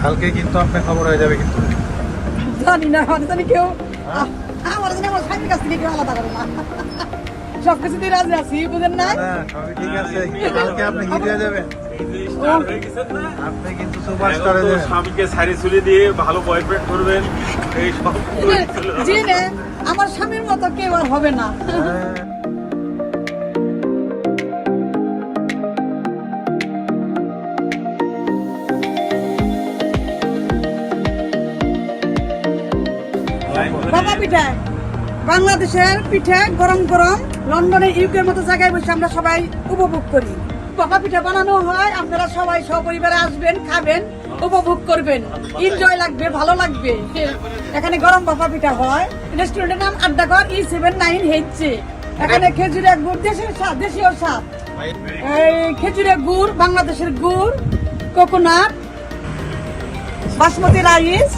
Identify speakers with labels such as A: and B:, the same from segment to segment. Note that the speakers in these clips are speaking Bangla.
A: কালকে কিন্তু আপনার খবর হয়ে যাবে কিন্তু।
B: জানি না, জানি কেউ আমার জানি আমার স্বামীর কাছ থেকে কেউ আলাদা করে না। সবকিছুতেই রাজি আছি, বুঝেন না?
A: সবই ঠিক আছে, কালকে আপনি হিট হয়ে যাবেন। আপনি কিন্তু সুপারস্টার হয়ে যাবেন।
C: স্বামীকে সারি চুলি দিয়ে ভালো বয়ফ্রেন্ড করবেন, এই সব
B: জি রে, আমার স্বামীর মতো কেউ আর হবে না। বাবা পিঠা, বাংলাদেশের পিঠা গরম গরম লন্ডনে ইউকের মতো জায়গায় বসে আমরা সবাই উপভোগ করি। বাবা পিঠা বানানো হয়, আপনারা সবাই সপরিবারে আসবেন, খাবেন, উপভোগ করবেন, এনজয় লাগবে, ভালো লাগবে। এখানে গরম বাবা পিঠা হয়। রেস্টুরেন্টের নাম আড্ডাঘর E79H। এখানে খেজুরের গুড়, দেশীয় স্বাদ, এই খেজুরের গুড়, বাংলাদেশের গুড়, কোকোনাট, বাসমতি রাইস।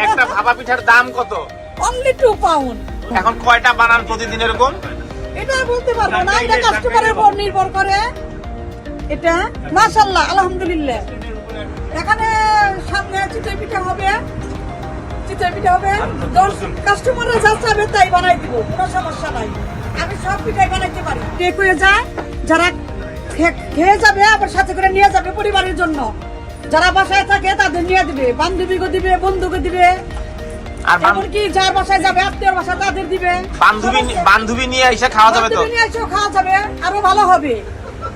C: একটা ভাপা পিঠার দাম কত?
B: Only 2 pound.
C: এখন কয়টা বানান প্রতিদিন এরকম?
B: এটা বলতে পারবো না, এটা কাস্টমারের উপর নির্ভর করে। এটা মাশাআল্লাহ, আলহামদুলিল্লাহ। এখানে সামনে চিতই পিঠা হবে, কাস্টমাররা যা চাবে তাই বানাই দিব, কোনো সমস্যা নাই। আমি সব পিঠাই বানাইতে পারি। টেক হয়ে যায়, যারা খেয়ে যাবে আবার সাথে করে নিয়ে যাবে পরিবারের জন্য। যারা বাসায় থাকে তাদের নিয়ে দিবে, বান্ধবীকে দিবে, বন্ধুকে দিবে,
C: আর
B: এমনকি যার বাসায় যাবে আত্মীয়র বাসা তাদের দিবে।
C: বান্ধবী নিয়ে এসে খাওয়া যাবে তো?
B: বান্ধবী নিয়ে এসেও খাওয়া যাবে, আরো ভালো হবে,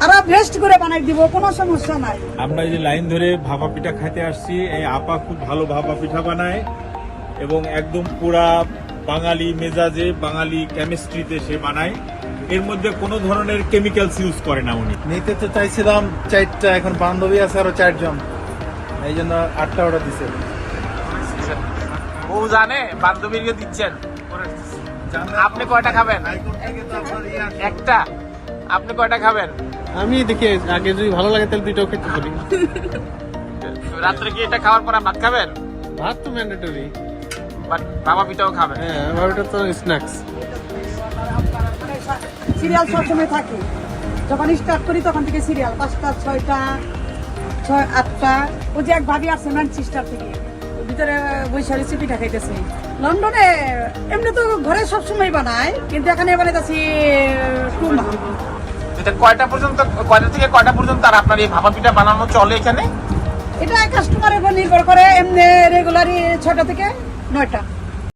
B: আরো বেস্ট করে বানাই দিব, কোনো সমস্যা নাই।
D: আমরা এই যে লাইন ধরে ভাপা পিঠা খাইতে আসছি, এই আপা খুব ভালো ভাপা পিঠা বানায় এবং একদম পুরা বাঙালি মেজাজে, বাঙালি কেমিস্ট্রিতে সে বানায়। এর মধ্যে কোনো ধরনের কেমিক্যালস ইউজ করে না উনি।
A: নিতে তো চাইছিলাম 4টা, এখন বান্ধবী আছে আরো 4 জন, এই জন্য 8টা অর্ডার দিছে।
C: ও জানে বান্ধবীকে দিচ্ছেন। আপনি কয়টা খাবেন? একটা। আপনি কয়টা খাবেন?
E: আমি দেখি আগে যদি ভালো লাগে তাহলে দুইটাও খেতে পারি।
C: রাত্রে কি এটা খাওয়ার পর ভাত খাবেন?
E: ভাত তো ম্যান্ডেটরি।
C: বাট বাবা পিঠাও খাবেন?
E: হ্যাঁ, আমার ওটা তো স্ন্যাক্স।
B: সিরিয়াল সবসময় থাকে, যখন স্টার্ট করি তখন থেকে সিরিয়াল 5টা, 6টা, 8টা। ওই যে এক ভাবি আসছে ম্যানচেস্টার থেকে, ভিতরে বৈশাখী পিঠা খাইতেছে। লন্ডনে এমনি তো ঘরে সবসময় বানায়, কিন্তু এখানে বানাইতেছি টুনা।
C: এটা কয়টা থেকে কয়টা পর্যন্ত আর আপনার এই ভাপা পিঠা বানানো চলে এখানে?
B: এটা কাস্টমারের উপর নির্ভর করে, এমনি রেগুলারই 6টা থেকে 9টা।